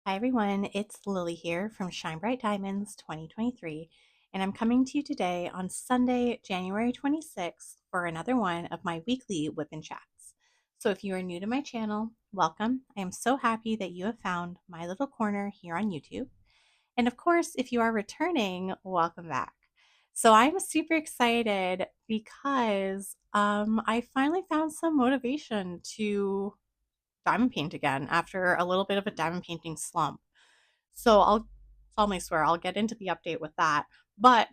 Hi everyone, it's Lily here from Shine Bright Diamonds 2023, and I'm coming to you today on Sunday, January 26th for another one of my weekly WIP'n chats. So if you are new to my channel, welcome. I am so happy that you have found my little corner here on YouTube. And of course, if you are returning, welcome back. So I'm super excited because I finally found some motivation to diamond paint again after a little bit of a diamond painting slump. So I'll solemnly swear I'll get into the update with that. But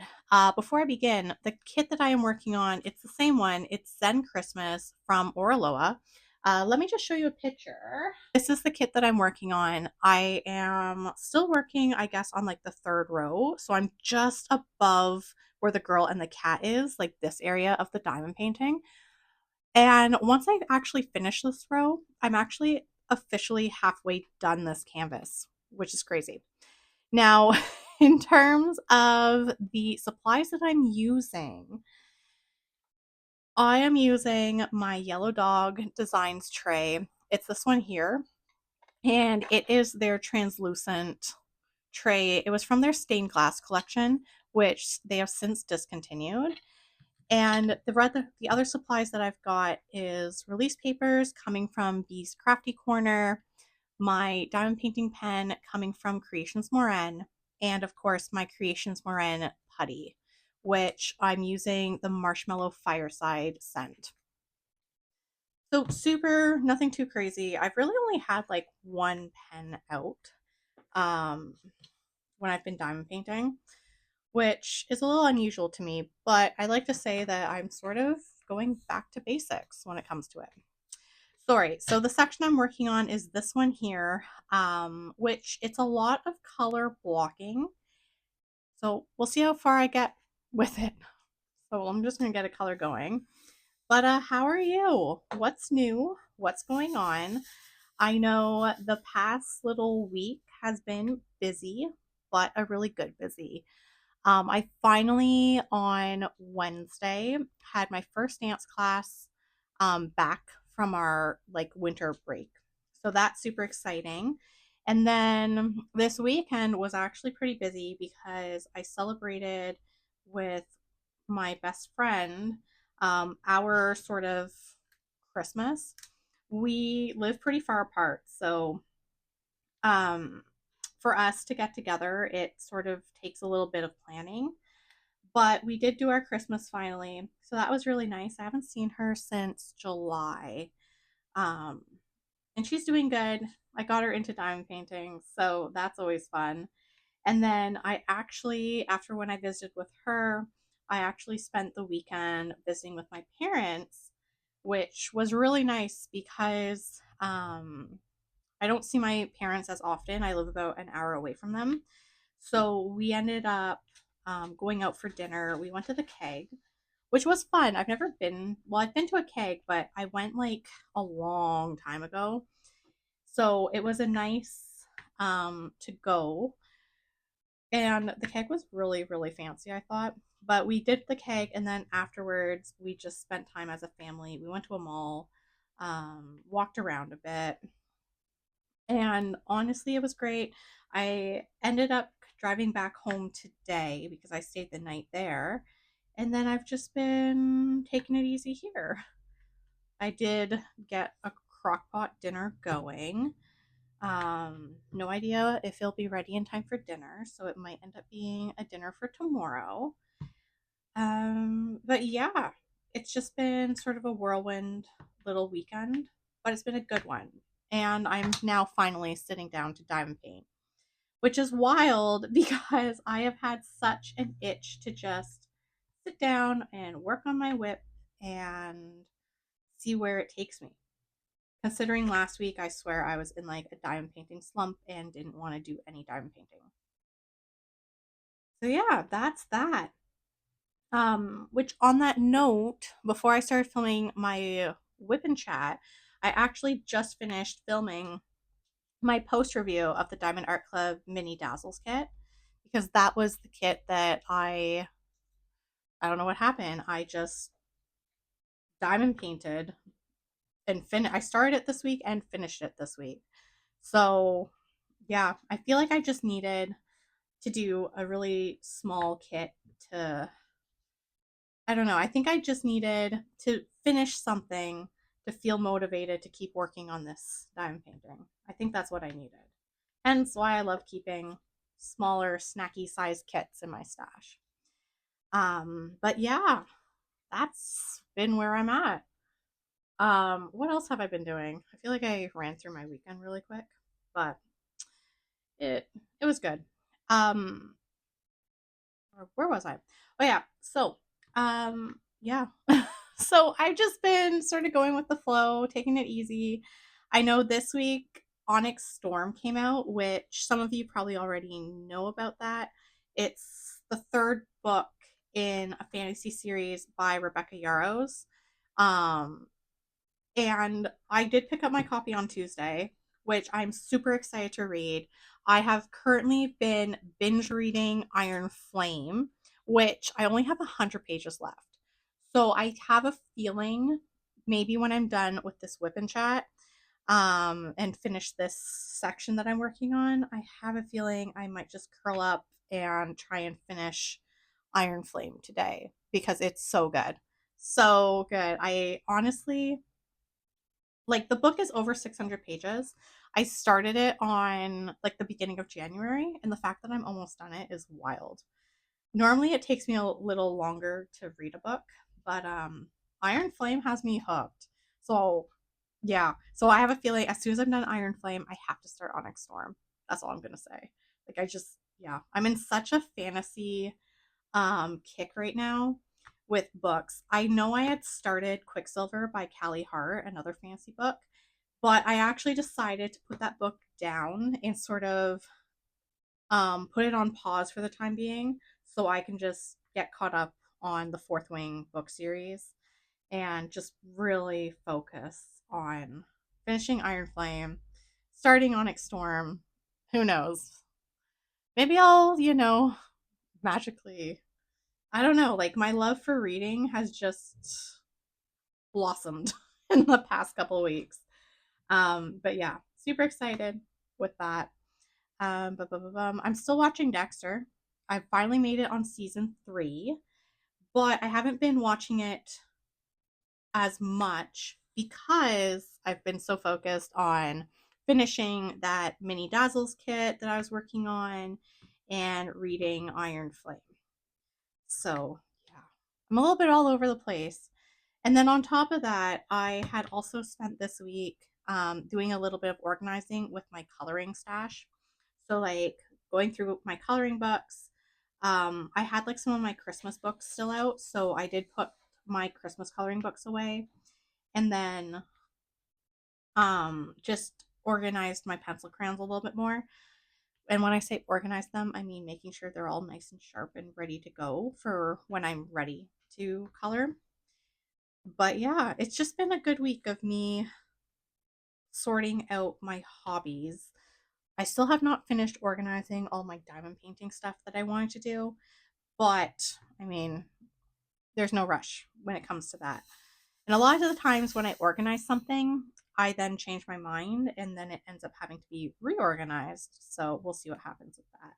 before I begin, the kit that I am working on, it's the same one. It's Zen Christmas from Oraloa. Let me just show you a picture. This is the kit that I'm working on. I am still working, I guess, on like the third row. So I'm just above where the girl and the cat is, like this area of the diamond painting. And once I actually finish this row, I'm actually officially halfway done this canvas, which is crazy. Now, in terms of the supplies that I'm using, I am using my Yellow Dog Designs tray. It's this one here, and it is their translucent tray. It was from their stained glass collection, which they have since discontinued. And the other supplies that I've got is release papers coming from Bee's Crafty Corner, my diamond painting pen coming from Creations Moran, and of course my Creations Moran putty, which I'm using the Marshmallow Fireside scent. So super, nothing too crazy. I've really only had like one pen out um, when I've been diamond painting, which is a little unusual to me, but I like to say that I'm sort of going back to basics when it comes to it. Sorry, so the section I'm working on is this one here, which it's a lot of color blocking. So we'll see how far I get with it. So I'm just gonna get a color going. But how are you? What's new? What's going on? I know the past little week has been busy, but a really good busy. I finally on Wednesday had my first dance class back from our like winter break. So that's super exciting. And then this weekend was actually pretty busy because I celebrated with my best friend our sort of Christmas. We live pretty far apart. So um, for us to get together, it sort of takes a little bit of planning, but we did do our Christmas finally. So that was really nice. I haven't seen her since July. Um, and she's doing good. I got her into diamond painting, so that's always fun. And then I actually, after when I visited with her, I actually spent the weekend visiting with my parents, which was really nice because I don't see my parents as often. I live about an hour away from them. So we ended up going out for dinner. We went to the keg, which was fun. I've never been, well, I've been to a keg, but I went like a long time ago. So it was a nice to go. And the keg was really, really fancy, I thought. But we did the keg, and then afterwards, we just spent time as a family. We went to a mall, walked around a bit, and honestly, it was great. I ended up driving back home today because I stayed the night there. And then I've just been taking it easy here. I did get a crockpot dinner going. No idea if it'll be ready in time for dinner, so it might end up being a dinner for tomorrow. But yeah, it's just been sort of a whirlwind little weekend, but it's been a good one. And I'm now finally sitting down to diamond paint, which is wild because I have had such an itch to just sit down and work on my whip and see where it takes me. Considering last week, I swear I was in like a diamond painting slump and didn't want to do any diamond painting. So yeah, that's that. Which on that note, before I started filming my WIP'n chat, I actually just finished filming my post review of the Diamond Art Club Mini Dazzles kit because that was the kit that I don't know what happened. I just diamond painted and I started it this week and finished it this week. So yeah, I feel like I just needed to do a really small kit to, I don't know, I think I just needed to finish something to feel motivated to keep working on this diamond painting. I think that's what I needed. Hence why I love keeping smaller, snacky sized kits in my stash. But yeah, that's been where I'm at. What else have I been doing? I feel like I ran through my weekend really quick, but it it was good. Um, where was I? Oh yeah. Yeah. So I've just been sort of going with the flow, taking it easy. I know this week Onyx Storm came out, which some of you probably already know about that. It's the third book in a fantasy series by Rebecca Yarros. Um, and I did pick up my copy on Tuesday, which I'm super excited to read. I have currently been binge reading Iron Flame, which I only have 100 pages left. So I have a feeling maybe when I'm done with this whip and chat and finish this section that I'm working on, I have a feeling I might just curl up and try and finish Iron Flame today because it's so good. So good. I honestly, like, the book is over 600 pages. I started it on like the beginning of January, and the fact that I'm almost done it is wild. Normally it takes me a little longer to read a book, but Iron Flame has me hooked. So yeah, so I have a feeling as soon as I'm done Iron Flame, I have to start Onyx Storm. That's all I'm gonna say. Like, I just, yeah, I'm in such a fantasy kick right now with books. I know I had started Quicksilver by Callie Hart, another fantasy book, but I actually decided to put that book down and sort of put it on pause for the time being so I can just get caught up on the Fourth Wing book series and just really focus on finishing Iron Flame, starting Onyx Storm. Who knows? Maybe I'll, magically, I don't know, like, my love for reading has just blossomed in the past couple of weeks. But yeah, super excited with that. I'm still watching Dexter. I finally made it on season 3, but I haven't been watching it as much because I've been so focused on finishing that mini Dazzles kit that I was working on and reading Iron Flame. So, yeah, I'm a little bit all over the place. And then on top of that, I had also spent this week doing a little bit of organizing with my coloring stash. So, like, going through my coloring books. I had like some of my Christmas books still out, so I did put my Christmas coloring books away, and then just organized my pencil crayons a little bit more. And when I say organize them, I mean making sure they're all nice and sharp and ready to go for when I'm ready to color. But yeah, it's just been a good week of me sorting out my hobbies. I still have not finished organizing all my diamond painting stuff that I wanted to do, but I mean, there's no rush when it comes to that. And a lot of the times when I organize something, I then change my mind and then it ends up having to be reorganized. So we'll see what happens with that.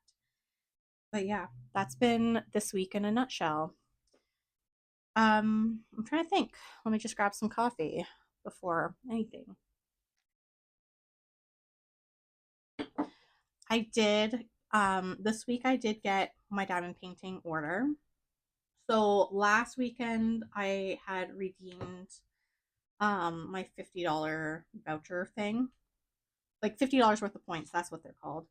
But yeah, that's been this week in a nutshell. I'm trying to think. Let me just grab some coffee before anything. I did this week I did get my diamond painting order. So last weekend I had redeemed my $50 voucher thing. Like $50 worth of points, that's what they're called.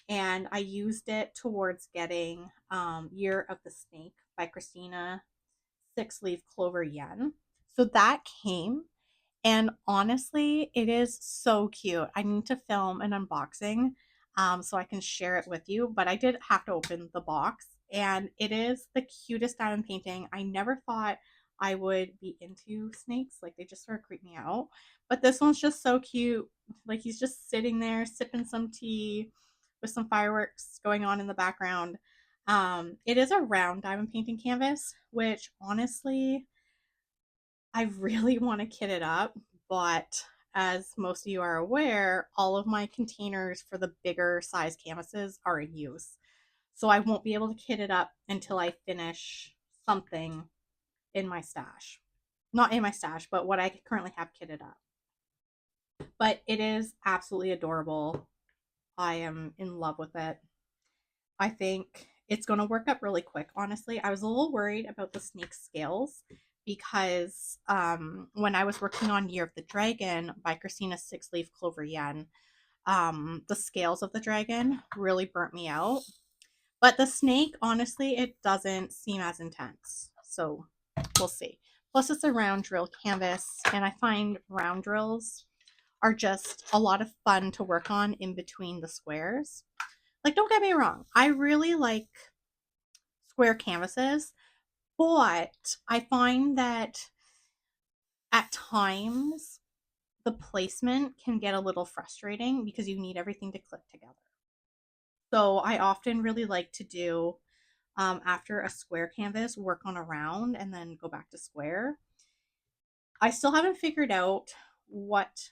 And I used it towards getting Year of the Snake by Christina Six Leaf Clover Yen. So that came, and honestly, it is so cute. I need to film an unboxing so I can share it with you. But I did have to open the box, and it is the cutest diamond painting. I never thought I would be into snakes. Like, they just sort of creep me out. But this one's just so cute. Like, he's just sitting there sipping some tea with some fireworks going on in the background. It is a round diamond painting canvas, which honestly, I really want to kit it up, but as most of you are aware, all of my containers for the bigger size canvases are in use. So I won't be able to kit it up until I finish something in my stash. Not in my stash, but what I currently have kitted up. But it is absolutely adorable. I am in love with it. I think it's going to work up really quick, honestly. I was a little worried about the snake scales because when I was working on Year of the Dragon by Christina Six Leaf Clover Yen, the scales of the dragon really burnt me out. But the snake, honestly, it doesn't seem as intense. So we'll see. Plus, it's a round drill canvas, and I find round drills are just a lot of fun to work on in between the squares. Like, don't get me wrong, I really like square canvases, but I find that at times the placement can get a little frustrating because you need everything to click together. So I often really like to do, after a square canvas, work on a round and then go back to square. I still haven't figured out what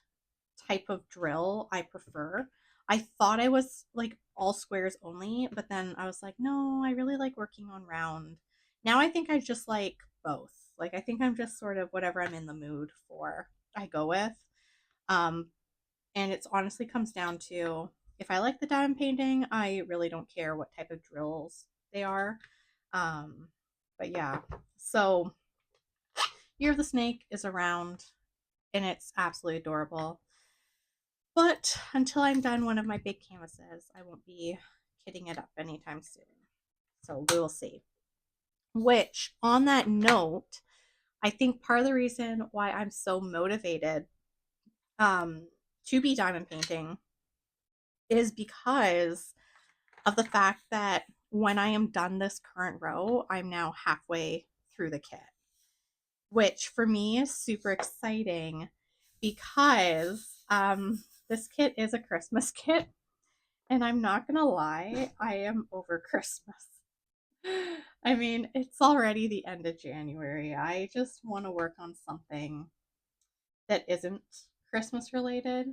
type of drill I prefer. I thought I was like all squares only, but then I was like, no, I really like working on round. Now I think I just like both. Like I think I'm just sort of whatever I'm in the mood for, I go with. Um, and it's honestly comes down to if I like the diamond painting, I really don't care what type of drills they are. Um, but yeah, so Year of the Snake is around and it's absolutely adorable. But until I'm done one of my big canvases, I won't be kitting it up anytime soon. So we'll see. Which, on that note, I think part of the reason why I'm so motivated um, to be diamond painting is because of the fact that when I am done this current row, I'm now halfway through the kit, which for me is super exciting because this kit is a Christmas kit. And I'm not gonna lie, I am over Christmas. I mean, it's already the end of January. I just want to work on something that isn't Christmas related.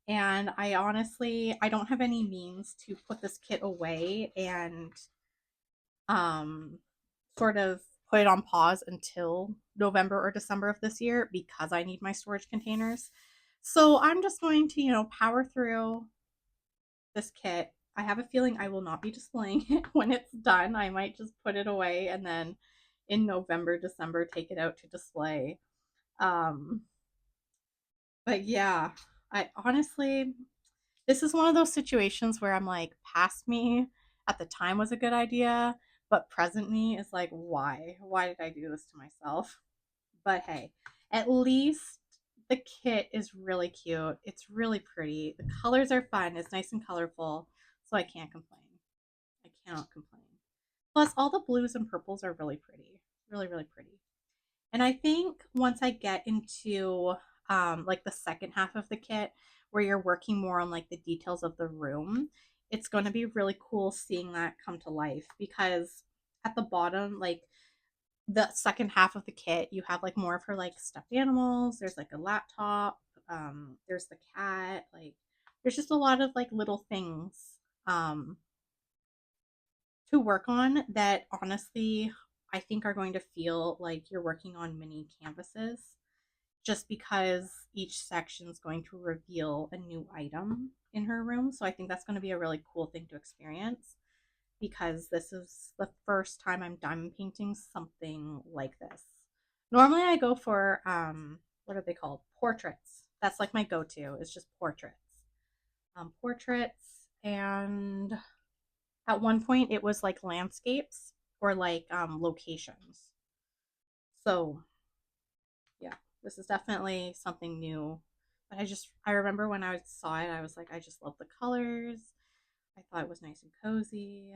And I don't have any means to put this kit away and um, sort of put it on pause until November or December of this year because I need my storage containers. So I'm just going to, power through this kit. I have a feeling I will not be displaying it when it's done. I might just put it away and then in November, December, take it out to display. Um, but yeah, I honestly, this is one of those situations where I'm like, past me at the time was a good idea, but present me is like, why? Why did I do this to myself? But hey, at least the kit is really cute. It's really pretty. The colors are fun. It's nice and colorful. So I can't complain. I cannot complain. Plus, all the blues and purples are really pretty. Really, really pretty. And I think once I get into like the second half of the kit, where you're working more on like the details of the room, it's going to be really cool seeing that come to life because at the bottom, like the second half of the kit, you have like more of her like stuffed animals. There's like a laptop. There's the cat. Like, there's just a lot of like little things um, to work on that honestly I think are going to feel like you're working on mini canvases just because each section is going to reveal a new item in her room. So I think that's going to be a really cool thing to experience because this is the first time I'm diamond painting something like this. Normally I go for what are they called? Portraits. That's like my go-to is just portraits. Portraits and at one point it was like landscapes or like locations. So yeah, this is definitely something new. But I remember when I saw it, I was like, I just love the colors. I thought it was nice and cozy.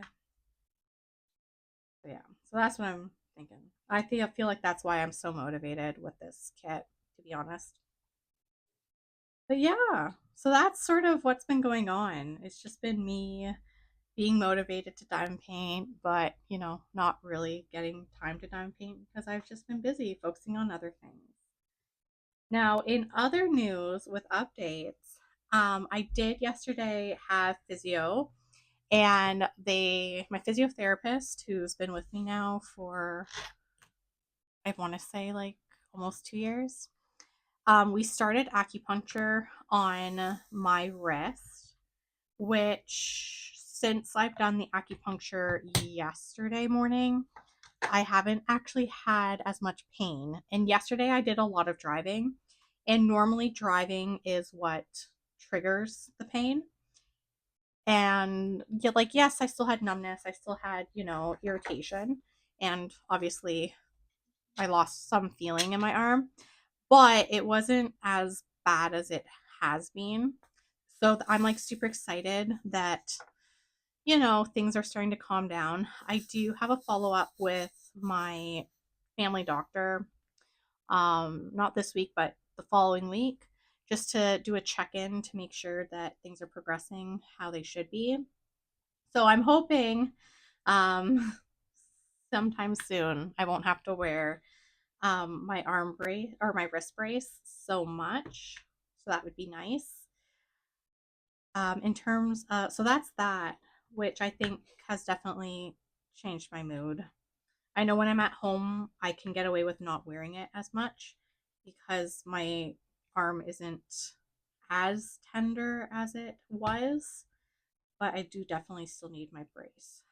But yeah, so that's what I'm thinking. I feel like that's why I'm so motivated with this kit, to be honest. But yeah, so that's sort of what's been going on. It's just been me being motivated to diamond paint, but not really getting time to diamond paint because I've just been busy focusing on other things. Now, in other news with updates, I did yesterday have physio, and my physiotherapist, who's been with me now for, I want to say, like almost 2 years, we started acupuncture on my wrist, which since I've done the acupuncture yesterday morning, I haven't actually had as much pain. And yesterday I did a lot of driving, and normally driving is what triggers the pain. And yeah, like, yes, I still had numbness, I still had, irritation, and obviously I lost some feeling in my arm, but it wasn't as bad as it has been. So I'm like super excited that, things are starting to calm down. I do have a follow up with my family doctor, not this week, but the following week, just to do a check in to make sure that things are progressing how they should be. So I'm hoping um, sometime soon I won't have to wear my arm brace or my wrist brace so much. So that would be nice. In terms of, so that's that, which I think has definitely changed my mood. I know when I'm at home, I can get away with not wearing it as much because my arm isn't as tender as it was, but I do definitely still need my brace.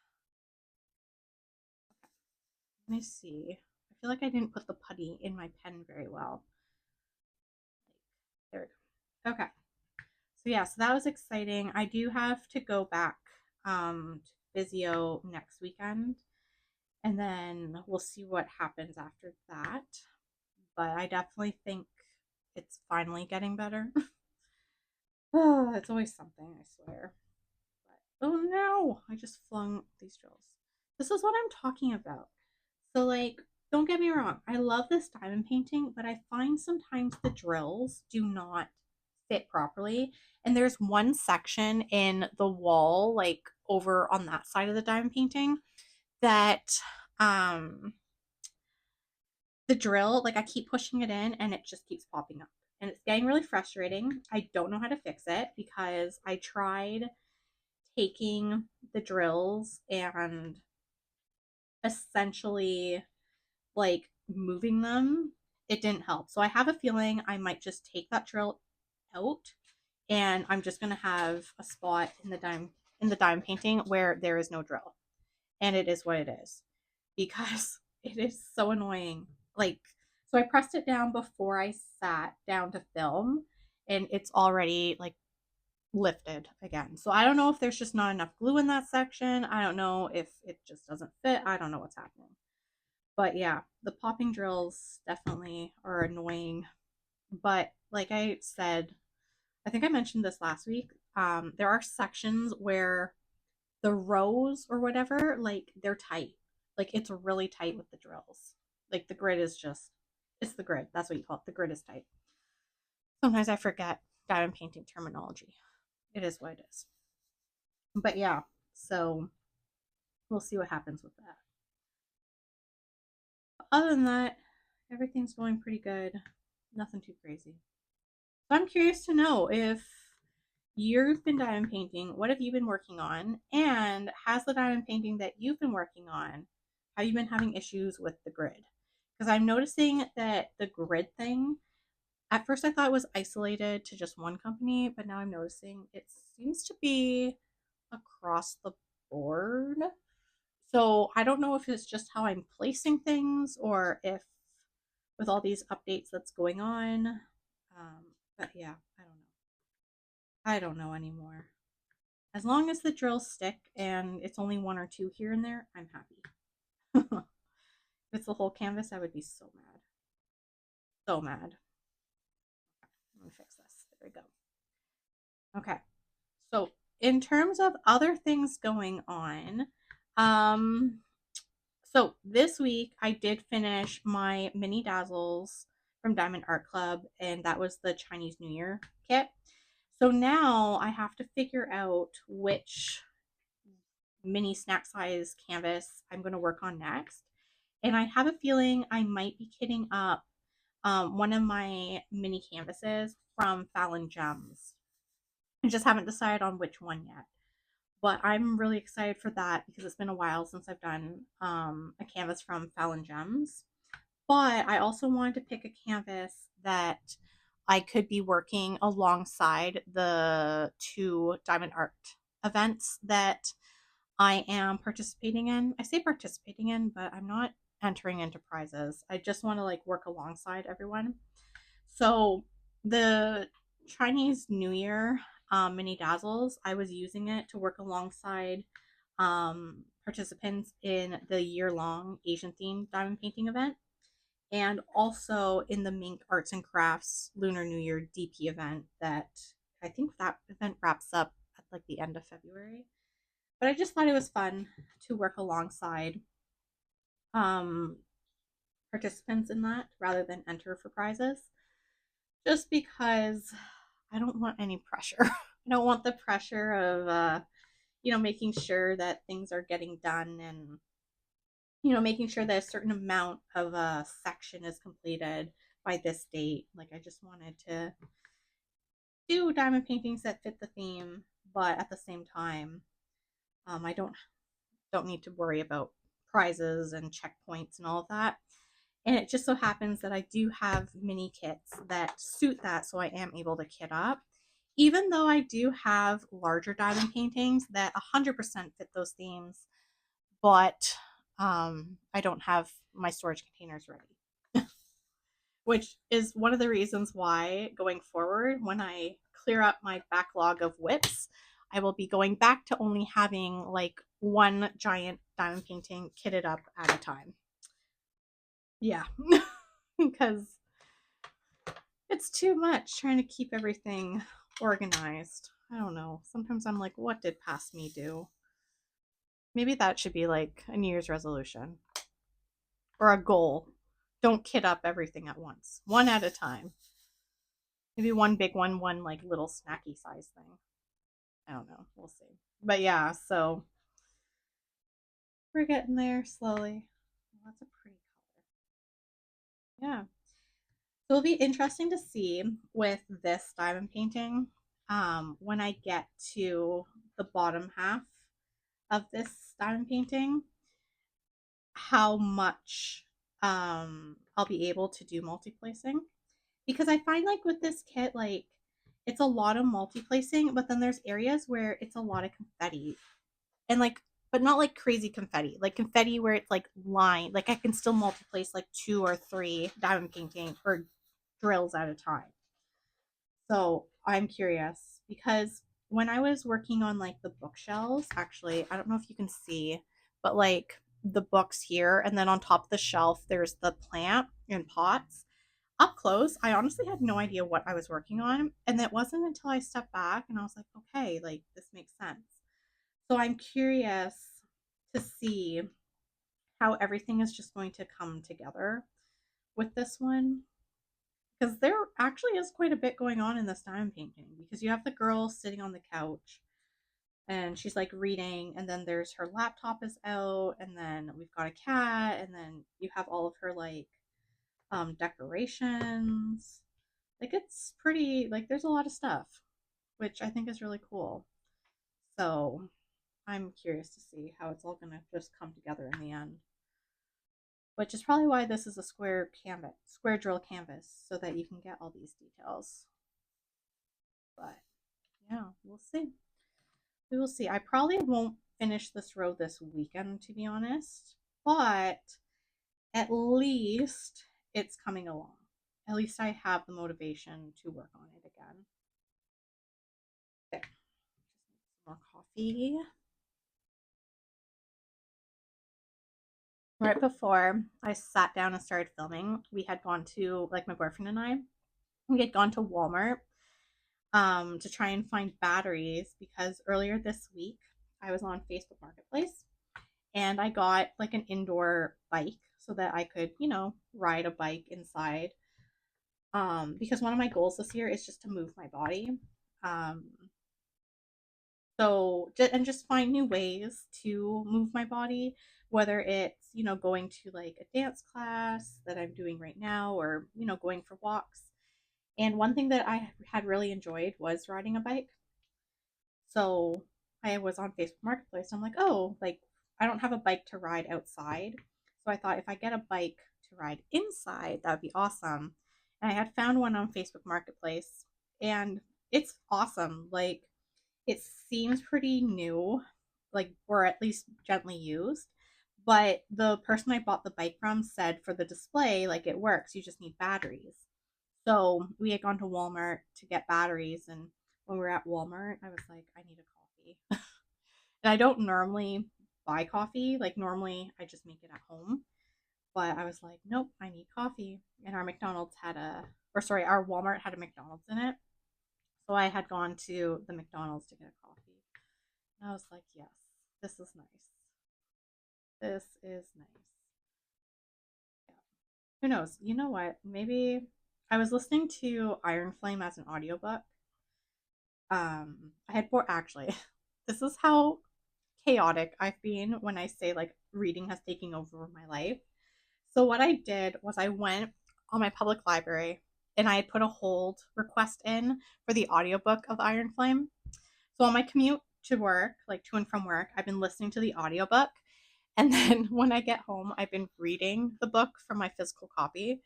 Let me see. I feel like I didn't put the putty in my pen very well. There we go. Okay. So yeah, so that was exciting. I do have to go back to physio next weekend, and then we'll see what happens after that. But I definitely think it's finally getting better. Oh, it's always something, I swear. But, oh no, I just flung these drills. This is what I'm talking about. So, like, don't get me wrong, I love this diamond painting, but I find sometimes the drills do not fit properly. And there's one section in the wall, like over on that side of the diamond painting, that um the drill, like I keep pushing it in and it just keeps popping up. And it's getting really frustrating. I don't know how to fix it because I tried taking the drills and essentially like moving them. It didn't help. So I have a feeling I might just take that drill out, and I'm just gonna have a spot in the dime painting where there is no drill. And it is what it is. Because it is so annoying. Like, so I pressed it down before I sat down to film, and it's already like lifted again. So I don't know if there's just not enough glue in that section. I don't know if it just doesn't fit. I don't know what's happening. But yeah, the popping drills definitely are annoying. But like I said, I think I mentioned this last week. There are sections where the rows or whatever, like they're tight. Like it's really tight with the drills. Like the grid is just, it's the grid. That's what you call it. The grid is tight. Sometimes I forget diamond painting terminology. It is what it is. But yeah, so we'll see what happens with that. Other than that, everything's going pretty good. Nothing too crazy. So I'm curious to know if you've been diamond painting, what have you been working on? And has the diamond painting that you've been working on, have you been having issues with the grid? Because I'm noticing that the grid thing, at first I thought it was isolated to just one company, but now I'm noticing it seems to be across the board. So I don't know if it's just how I'm placing things or if with all these updates that's going on. But yeah, I don't know. I don't know anymore. As long as the drills stick and it's only one or two here and there, I'm happy. If it's the whole canvas, I would be so mad. So mad. Let me fix this. There we go. Okay. So, in terms of other things going on, um, so this week I did finish my mini dazzles from Diamond Art Club, and that was the Chinese New Year kit. So now I have to figure out which mini snack size canvas I'm going to work on next. And I have a feeling I might be kitting up one of my mini canvases from Fallon Gems. I just haven't decided on which one yet. But I'm really excited for that because it's been a while since I've done a canvas from Fallon Gems. But I also wanted to pick a canvas that I could be working alongside the two diamond art events that I am participating in. I say participating in, but I'm not entering into prizes. I just want to like work alongside everyone. So the Chinese New Year mini dazzles, I was using it to work alongside participants in the year long Asian themed diamond painting event and also in the Mink Arts and Crafts Lunar New Year DP event that I think that event wraps up at like the end of February. But I just thought it was fun to work alongside um, participants in that rather than enter for prizes, just because I don't want any pressure. I don't want the pressure of, making sure that things are getting done and, making sure that a certain amount of a section is completed by this date. Like, I just wanted to do diamond paintings that fit the theme, but at the same time, I don't need to worry about prizes and checkpoints and all of that. And it just so happens that I do have mini kits that suit that, so I am able to kit up. Even though I do have larger diamond paintings that 100% fit those themes, but I don't have my storage containers ready, which is one of the reasons why going forward, when I clear up my backlog of WIPs, I will be going back to only having like one giant diamond painting kitted up at a time. Yeah, because it's too much trying to keep everything organized. I don't know. Sometimes I'm like, what did past me do? Maybe that should be like a New Year's resolution or a goal. Don't kit up everything at once, one at a time. Maybe one big one, one like little snacky size thing. I don't know. We'll see. But yeah, so we're getting there slowly. Oh, that's a pretty color. Yeah. So it'll be interesting to see with this diamond painting when I get to the bottom half of this diamond painting, how much I'll be able to do multi-placing. Because I find like with this kit, like it's a lot of multi-placing, but then there's areas where it's a lot of confetti. And like, but not like crazy confetti, like confetti where it's like line, like I can still multi-place like two or three diamond painting or drills at a time. So I'm curious because when I was working on like the bookshelves, actually, I don't know if you can see, but like the books here, and then on top of the shelf, there's the plant in pots. Up close, I honestly had no idea what I was working on. And that wasn't until I stepped back and I was like, okay, like this makes sense. So I'm curious to see how everything is just going to come together with this one because there actually is quite a bit going on in this diamond painting because you have the girl sitting on the couch and she's like reading, and then there's her laptop is out, and then we've got a cat, and then you have all of her like decorations. Like it's pretty, like there's a lot of stuff, which I think is really cool. So I'm curious to see how it's all gonna just come together in the end, which is probably why this is a square canvas, square drill canvas, so that you can get all these details. But yeah, we'll see. We will see. I probably won't finish this row this weekend, to be honest, but at least it's coming along. At least I have the motivation to work on it again. There. Just some more coffee. Right before I sat down and started filming, we had gone to, like my boyfriend and I, we had gone to Walmart to try and find batteries because earlier this week I was on Facebook Marketplace and I got like an indoor bike so that I could, ride a bike inside. Because one of my goals this year is just to move my body. Um, and just find new ways to move my body, whether it's, going to like a dance class that I'm doing right now or, going for walks. And one thing that I had really enjoyed was riding a bike. So I was on Facebook Marketplace. I'm like, oh, like I don't have a bike to ride outside. So I thought if I get a bike to ride inside, that would be awesome. And I had found one on Facebook Marketplace and it's awesome. Like it seems pretty new, like, or at least gently used. But the person I bought the bike from said for the display, like it works, you just need batteries. So we had gone to Walmart to get batteries, and when we were at Walmart, I was like, I need a coffee. And I don't normally buy coffee. Like normally I just make it at home. But I was like, nope, I need coffee. And our McDonald's had our Walmart had a McDonald's in it. So I had gone to the McDonald's to get a coffee. And I was like, yes, this is nice. This is nice. Yeah. Who knows? You know what? Maybe I was listening to Iron Flame as an audiobook. I had actually, this is how chaotic I've been when I say like reading has taken over my life. So what I did was I went on my public library and I had put a hold request in for the audiobook of Iron Flame. So on my commute to work, like to and from work, I've been listening to the audiobook. And then when I get home, I've been reading the book from my physical copy.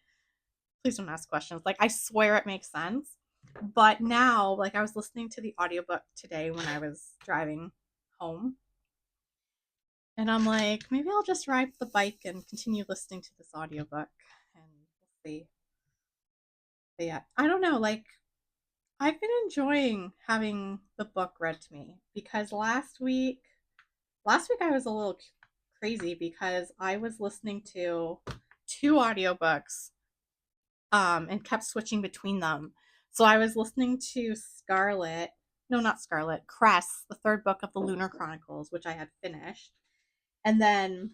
Please don't ask questions. Like I swear it makes sense. But now, like I was listening to the audiobook today when I was driving home. And I'm like, maybe I'll just ride the bike and continue listening to this audiobook and we'll see. But yeah, I don't know. Like, I've been enjoying having the book read to me because last week I was a little crazy because I was listening to two audiobooks and kept switching between them. So I was listening to no, not Scarlet, Cress, the third book of the Lunar Chronicles, which I had finished. And then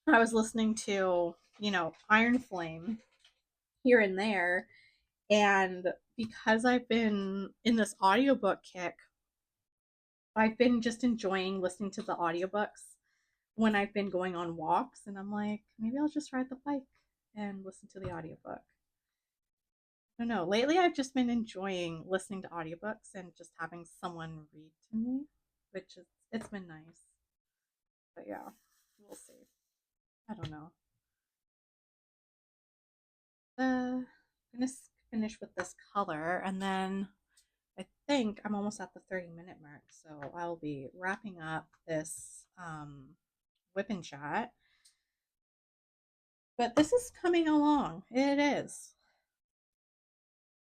I was listening to, Iron Flame here and there. And because I've been in this audiobook kick, I've been just enjoying listening to the audiobooks when I've been going on walks. And I'm like, maybe I'll just ride the bike and listen to the audiobook. I don't know. Lately, I've just been enjoying listening to audiobooks and just having someone read to me, which is, it's been nice. But yeah, we'll see. I don't know. I'm gonna finish with this color and then I think I'm almost at the 30-minute mark, so I'll be wrapping up this WIP'n chat. But this is coming along. It is.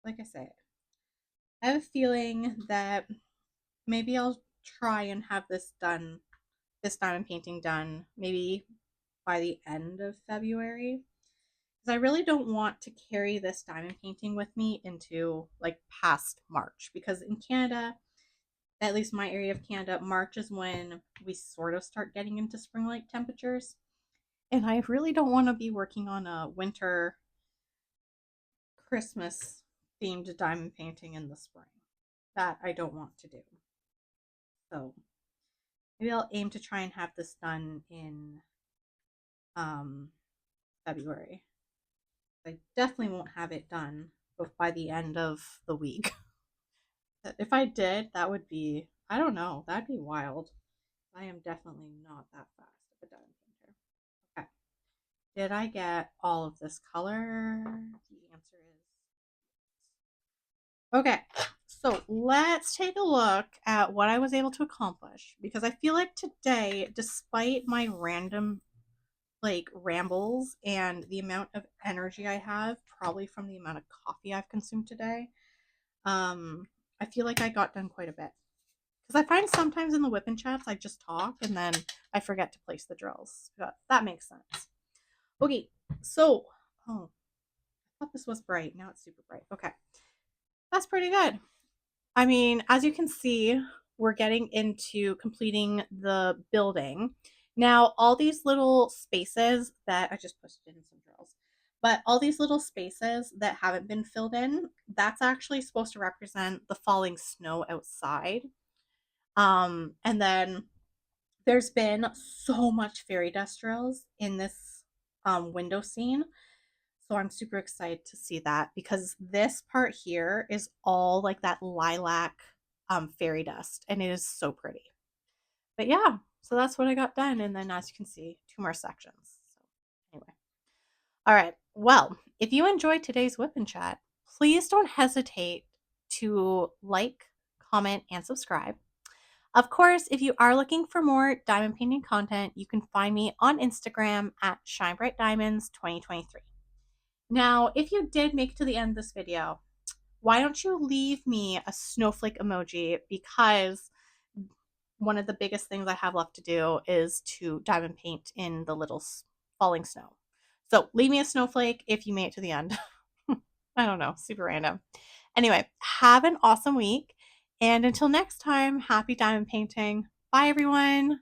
Like I say, I have a feeling that maybe I'll try and have this diamond painting done, maybe by the end of February. Because I really don't want to carry this diamond painting with me into like past March. Because in Canada, at least my area of Canada, March is when we sort of start getting into spring like temperatures. And I really don't want to be working on a winter Christmas themed diamond painting in the spring. That I don't want to do. So maybe I'll aim to try and have this done in um, February. I definitely won't have it done by the end of the week. If I did, that would be, I don't know, that'd be wild. I am definitely not that fast of a diamond painter. Okay. Did I get all of this color? The answer is okay. So let's take a look at what I was able to accomplish because I feel like today, despite my random like rambles and the amount of energy I have, probably from the amount of coffee I've consumed today, I feel like I got done quite a bit. Because I find sometimes in the WIP'n chats I just talk and then I forget to place the drills. But that makes sense. Okay, so oh, I thought this was bright. Now it's super bright. Okay, that's pretty good. I mean, as you can see, we're getting into completing the building. Now, all these little spaces that I just pushed in some drills, but all these little spaces that haven't been filled in, that's actually supposed to represent the falling snow outside. And then There's been so much fairy dust drills in this window scene. So I'm super excited to see that because this part here is all like that lilac fairy dust and it is so pretty. But yeah, so that's what I got done. And then as you can see, two more sections. So anyway. All right. Well, if you enjoyed today's WIP'n chat, please don't hesitate to like, comment, and subscribe. Of course, if you are looking for more diamond painting content, you can find me on Instagram at ShineBrightDiamonds2023. Now, if you did make it to the end of this video, why don't you leave me a snowflake emoji, because one of the biggest things I have left to do is to diamond paint in the little falling snow. So leave me a snowflake if you made it to the end. I don't know, super random. Anyway, have an awesome week. And until next time, happy diamond painting. Bye, everyone.